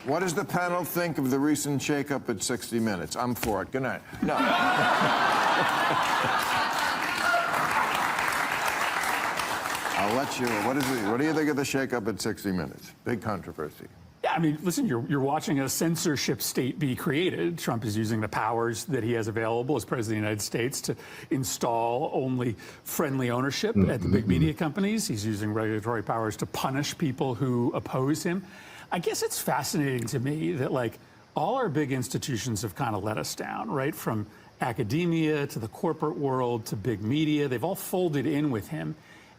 What does the panel think of the recent shakeup at 60 Minutes? I'm for it. Good night. No. I'll let you. What do you think of the shakeup at 60 Minutes? Big controversy. Yeah, I mean, listen, you're watching a censorship state be created. Trump is using the powers that he has available as president of the United States to install only friendly ownership at the big media companies. He's using regulatory powers to punish people who oppose him. I guess it's fascinating to me that, like, all our big institutions have kind of let us down, right? From academia to the corporate world to big media. They've all folded in with him.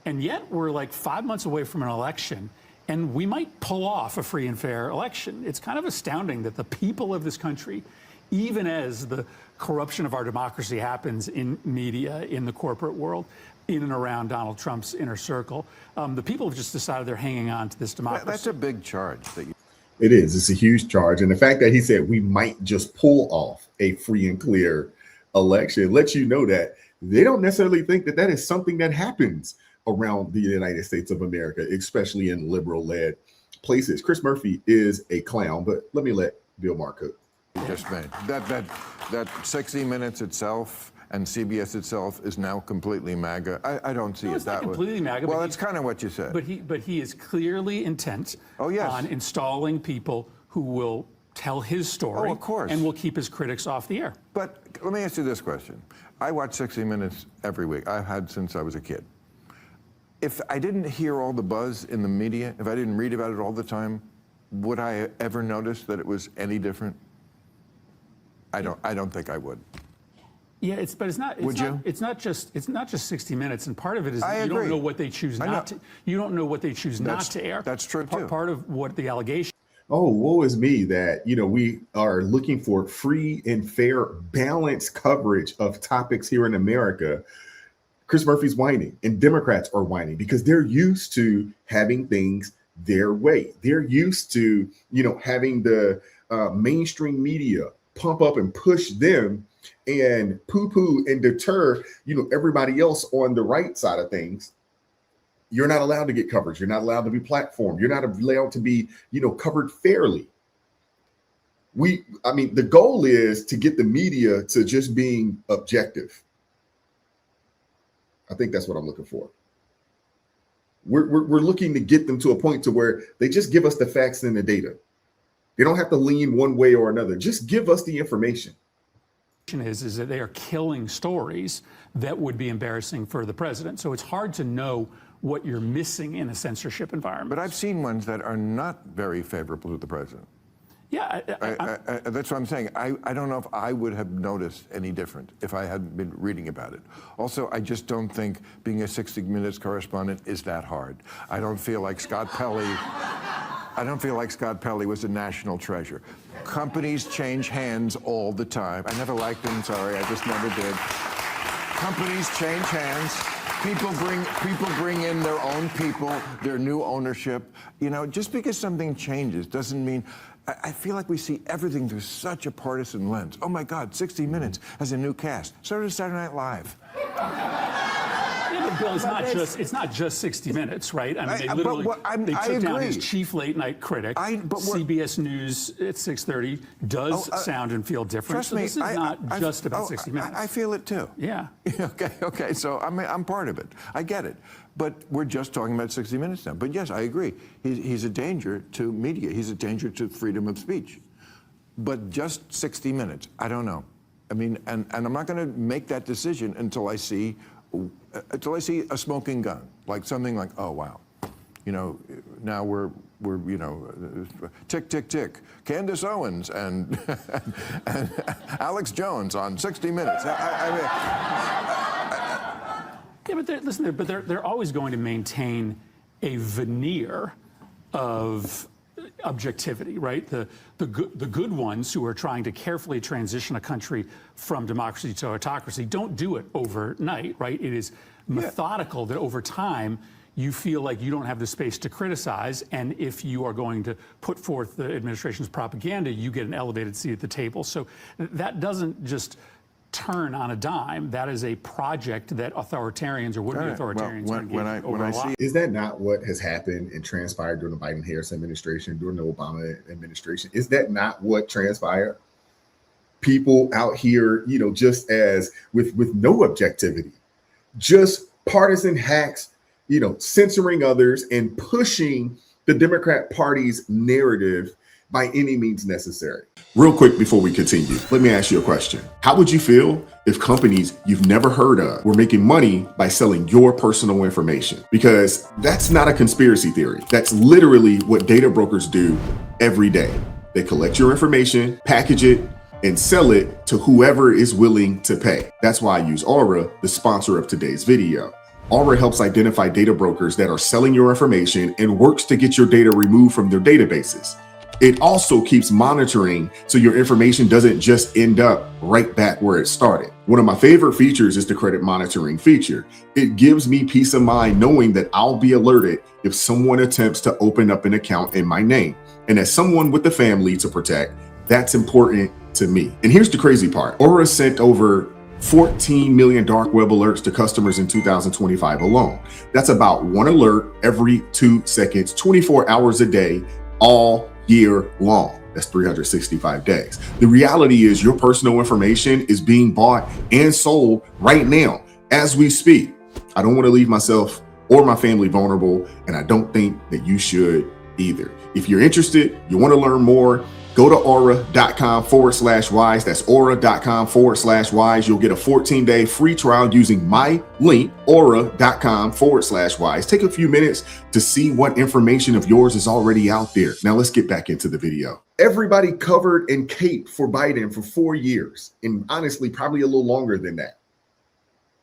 And yet we're like 5 months away from an election, and we might pull off a free and fair election. It's kind of astounding that the people of this country, even as the corruption of our democracy happens in media, in the corporate world, in and around Donald Trump's inner circle, the people have just decided they're hanging on to this democracy. That's a big charge. It is. It's a huge charge. And the fact that he said we might just pull off a free and clear election lets you know that they don't necessarily think that that is something that happens around the United States of America, especially in liberal-led places. Chris Murphy is a clown, but let me let Bill Maher cook. Just made that 60 Minutes itself and CBS itself is now completely MAGA. I don't see it that way. Completely MAGA. Well, that's kind of what you said. But he is clearly intent on installing people who will tell his story. Oh, of course. And will keep his critics off the air. But let me ask you this question. I watch 60 Minutes every week. I've had since I was a kid. If I didn't hear all the buzz in the media, if I didn't read about it all the time, would I ever notice that it was any different? I don't think I would. Yeah, it's not just 60 Minutes, and part of it is you don't know what they choose not to. You don't know what they choose not to air. That's true too. Part of what the allegation. Oh, woe is me that, we are looking for free and fair, balanced coverage of topics here in America. Chris Murphy's whining and Democrats are whining because they're used to having things their way. They're used to, having the mainstream media pump up and push them and poo-poo and deter, everybody else on the right side of things. You're not allowed to get coverage. You're not allowed to be platformed. You're not allowed to be, covered fairly. The goal is to get the media to just being objective. I think that's what I'm looking for. We're looking to get them to a point to where they just give us the facts and the data. They don't have to lean one way or another. Just give us the information. Is that they are killing stories that would be embarrassing for the president. So it's hard to know what you're missing in a censorship environment. But I've seen ones that are not very favorable to the president. Yeah, that's what I'm saying. I don't know if I would have noticed any different if I hadn't been reading about it. Also, I just don't think being a 60 Minutes correspondent is that hard. I don't feel like Scott Pelley was a national treasure. Companies change hands all the time. I never liked him, sorry, I just never did. Companies change hands. People bring in their own people, their new ownership. Just because something changes doesn't mean. I feel like we see everything through such a partisan lens. Oh my God, 60 Minutes has a new cast. So does Saturday Night Live. Yeah, but Bill, it's not just 60 Minutes, right? I mean, they took down his chief late night critic. CBS News at 6:30 does sound and feel different. Trust so me, this is not just about 60 Minutes. I feel it too. Yeah. Okay. So I'm part of it. I get it. But we're just talking about 60 Minutes now. But yes, I agree. He's a danger to media. He's a danger to freedom of speech. But just 60 Minutes, I don't know. I mean, and I'm not going to make that decision until I see a smoking gun, like something like, oh wow, now we're tick tick tick, Candace Owens and Alex Jones on 60 Minutes. Yeah, but they're always going to maintain a veneer of objectivity, right? The good ones who are trying to carefully transition a country from democracy to autocracy don't do it overnight, right? It is methodical that over time you feel like you don't have the space to criticize, and if you are going to put forth the administration's propaganda, you get an elevated seat at the table. So that doesn't just turn on a dime. That is a project that authoritarians or would-be authoritarians when I see Is that not what has happened and transpired during the Biden-Harris administration, during the Obama administration? Is that not what transpired? People out here, just as with no objectivity, just partisan hacks, censoring others and pushing the Democrat Party's narrative by any means necessary. Real quick before we continue, let me ask you a question. How would you feel if companies you've never heard of were making money by selling your personal information? Because that's not a conspiracy theory. That's literally what data brokers do every day. They collect your information, package it, and sell it to whoever is willing to pay. That's why I use Aura, the sponsor of today's video. Aura helps identify data brokers that are selling your information and works to get your data removed from their databases. It also keeps monitoring so your information doesn't just end up right back where it started. One of my favorite features is the credit monitoring feature. It gives me peace of mind knowing that I'll be alerted if someone attempts to open up an account in my name. And as someone with a family to protect, that's important to me. And here's the crazy part. Aura sent over 14 million dark web alerts to customers in 2025 alone. That's about one alert every 2 seconds, 24 hours a day, all year long. That's 365 days. The reality is your personal information is being bought and sold right now as we speak. I don't want to leave myself or my family vulnerable, and I don't think that you should either. If you're interested, you want to learn more, go to aura.com/wise. That's aura.com/wise. You'll get a 14-day free trial using my link, aura.com/wise. Take a few minutes to see what information of yours is already out there. Now let's get back into the video. Everybody covered and caped for Biden for 4 years, and honestly, probably a little longer than that.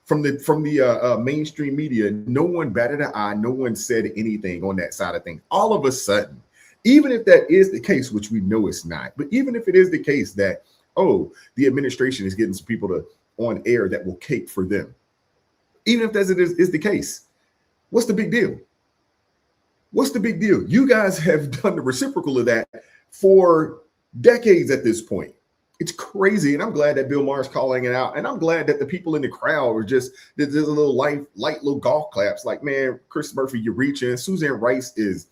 From the mainstream media, no one batted an eye. No one said anything on that side of things. All of a sudden, even if that is the case, which we know it's not, but even if it is the case that, the administration is getting some people on air that will cape for them, even if that is the case, what's the big deal? What's the big deal? You guys have done the reciprocal of that for decades at this point. It's crazy. And I'm glad that Bill Maher's calling it out. And I'm glad that the people in the crowd are just, there's a little light little golf claps. Like, man, Chris Murphy, you're reaching. Suzanne Rice is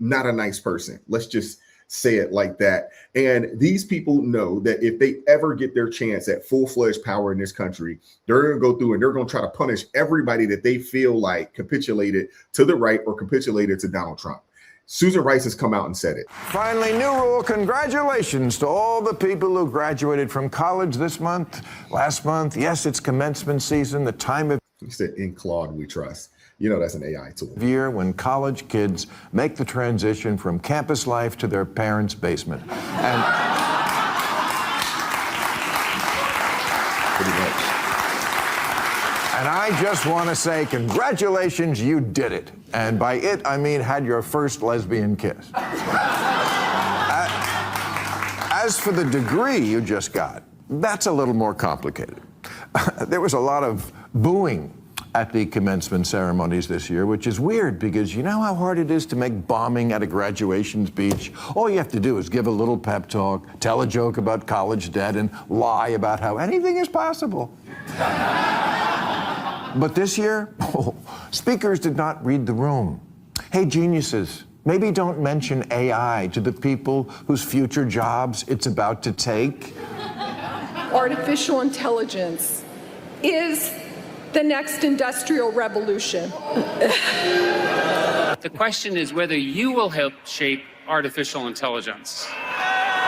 not a nice person. Let's just say it like that. And these people know that if they ever get their chance at full-fledged power in this country, they're going to go through and they're going to try to punish everybody that they feel like capitulated to the right or capitulated to Donald Trump. Susan Rice has come out and said it. Finally, new rule. Congratulations to all the people who graduated from college this month, last month. Yes, it's commencement season, the time of He said, in Claude we trust. That's an AI tool. year when college kids make the transition from campus life to their parents' basement. And Pretty much. And I just want to say, congratulations, you did it. And by it, I mean had your first lesbian kiss. As for the degree you just got, that's a little more complicated. There was a lot of booing at the commencement ceremonies this year, which is weird because you know how hard it is to make bombing at a graduation speech? All you have to do is give a little pep talk, tell a joke about college debt, and lie about how anything is possible. But this year, speakers did not read the room. Hey, geniuses, maybe don't mention AI to the people whose future jobs it's about to take. Artificial intelligence is the next industrial revolution. The question is whether you will help shape artificial intelligence.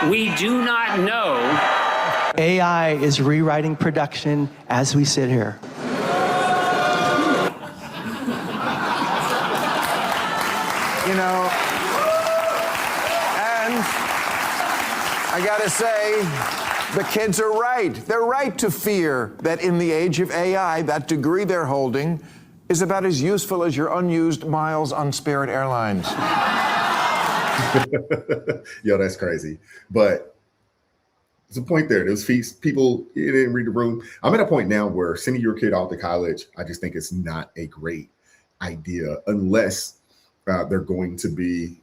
We do not know. AI is rewriting production as we sit here. And I gotta say, the kids are right. They're right to fear that in the age of AI, that degree they're holding is about as useful as your unused miles on Spirit Airlines. Yo, that's crazy. But there's a point there. Those people, you didn't read the room. I'm at a point now where sending your kid off to college, I just think it's not a great idea unless they're going to be,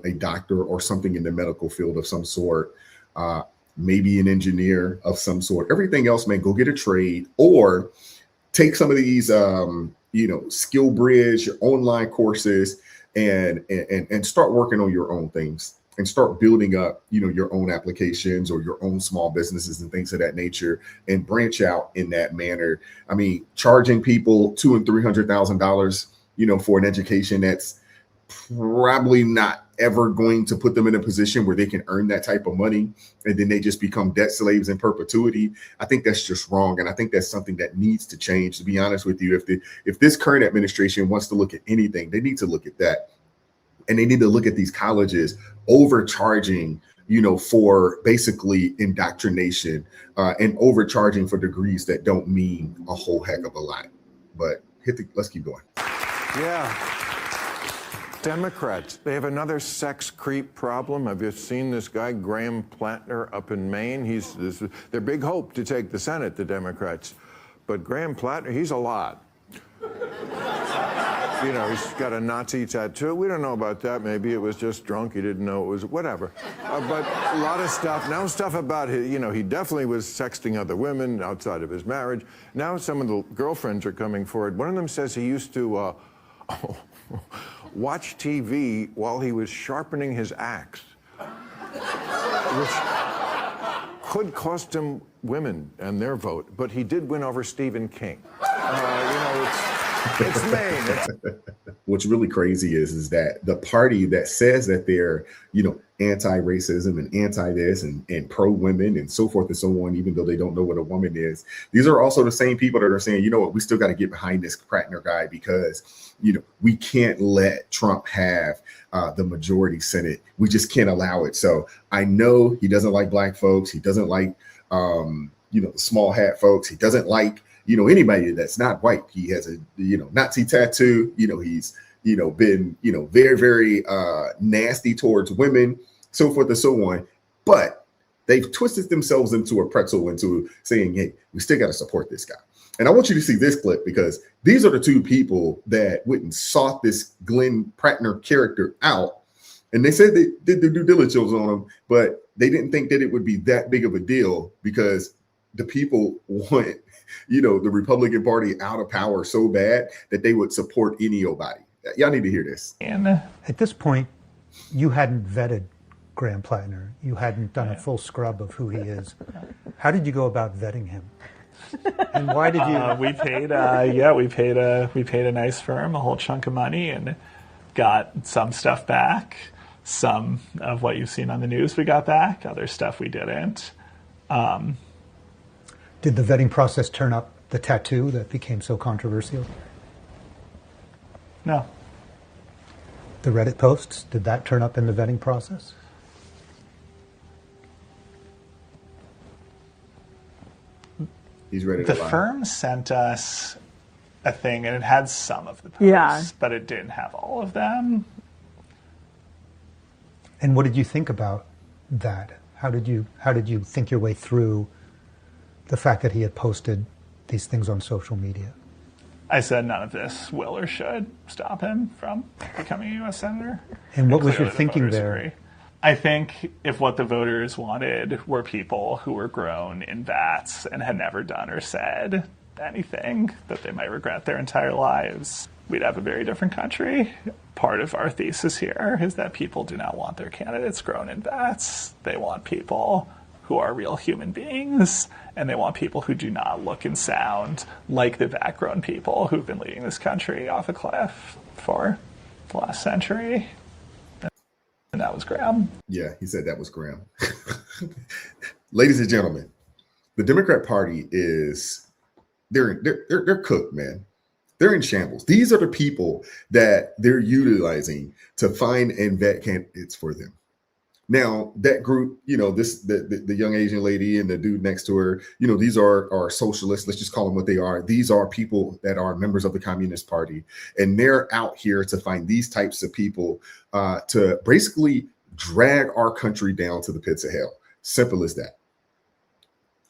a doctor or something in the medical field of some sort. maybe an engineer of some sort. Everything else, man, go get a trade or take some of these, skill bridge, your online courses, and start working on your own things and start building up, your own applications or your own small businesses and things of that nature, and branch out in that manner. I mean, charging people $200,000 and $300,000, for an education that's probably not ever going to put them in a position where they can earn that type of money, and then they just become debt slaves in perpetuity. I think that's just wrong, and I think that's something that needs to change. To be honest with you, if this current administration wants to look at anything, they need to look at that, and they need to look at these colleges overcharging, for basically indoctrination, and overcharging for degrees that don't mean a whole heck of a lot. But let's keep going. Yeah. Democrats, they have another sex creep problem. Have you seen this guy, Graham Plattner, up in Maine? He's their big hope to take the Senate, the Democrats. But Graham Plattner, he's a lot. He's got a Nazi tattoo. We don't know about that. Maybe it was just drunk. He didn't know it was, whatever. But a lot of stuff. Now stuff about his, he definitely was sexting other women outside of his marriage. Now some of the girlfriends are coming forward. One of them says he used to watch TV while he was sharpening his axe, which could cost him women and their vote, but he did win over Stephen King. It's Maine. What's really crazy is that the party that says that they're, anti-racism and anti-this and pro-women and so forth and so on, even though they don't know what a woman is, these are also the same people that are saying, we still got to get behind this Prattner guy because, we can't let Trump have the majority Senate. We just can't allow it. So I know he doesn't like black folks. He doesn't like, the small hat folks. He doesn't like, anybody that's not white. He has a, Nazi tattoo. He's, been, very, very nasty towards women, so forth and so on. But they've twisted themselves into a pretzel into saying, hey, we still got to support this guy. And I want you to see this clip because these are the two people that went and sought this Glenn Prattner character out. And they said they did their due diligence on him, but they didn't think that it would be that big of a deal because the people want, the Republican Party out of power so bad that they would support anybody. Y'all need to hear this. And at this point, you hadn't vetted Graham Plattner. You hadn't done a full scrub of who he is. How did you go about vetting him? And why did you? We paid a nice firm a whole chunk of money and got some stuff back. Some of what you've seen on the news we got back. Other stuff we didn't. Did the vetting process turn up the tattoo that became so controversial? No. The Reddit posts, did that turn up in the vetting process? He's ready to The lie. firm sent us a thing, and it had some of the posts, but it didn't have all of them. And what did you think about that? How did you think your way through the fact that he had posted these things on social media? I said none of this will or should stop him from becoming a U.S. Senator. And what was Clearly your the thinking voters there? agree. I think if what the voters wanted were people who were grown in vats and had never done or said anything that they might regret their entire lives, we'd have a very different country. Part of our thesis here is that people do not want their candidates grown in vats. They want people who are real human beings, and they want people who do not look and sound like the vat-grown people who've been leading this country off a cliff for the last century. And that was Graham. Yeah, he said that was Graham. Ladies and gentlemen, the Democrat Party is they're cooked, man. They're in shambles. These are the people that they're utilizing to find and vet candidates for them. Now, that group, the young Asian lady and the dude next to her, these are socialists. Let's just call them what they are. These are people that are members of the Communist Party. And they're out here to find these types of people to basically drag our country down to the pits of hell. Simple as that.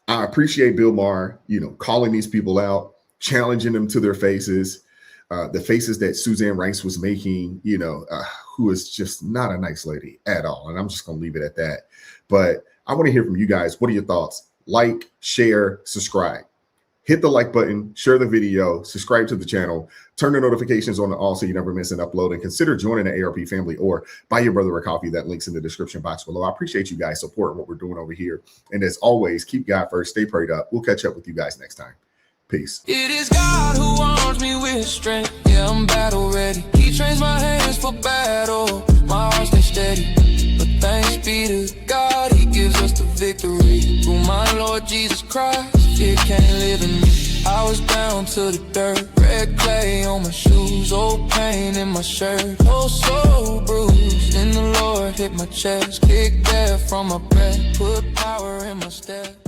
I appreciate Bill Maher, calling these people out, challenging them to their faces. The faces that Suzanne Rice was making, who is just not a nice lady at all. And I'm just going to leave it at that. But I want to hear from you guys. What are your thoughts? Like, share, subscribe. Hit the like button, share the video, subscribe to the channel, turn the notifications on to all so you never miss an upload, and consider joining the ARP family or buy your brother a coffee. That link's in the description box below. I appreciate you guys supporting what we're doing over here. And as always, keep God first, stay prayed up. We'll catch up with you guys next time. Peace. It is God who arms me with strength. Yeah, I'm battle ready. He trains my hands for battle. My heart stays steady. But thanks be to God, he gives us the victory. Through my Lord Jesus Christ, fear can't live in me. I was down to the dirt, red clay on my shoes, old pain in my shirt, oh so bruised. Then the Lord hit my chest, kicked air from my breath, put power in my step.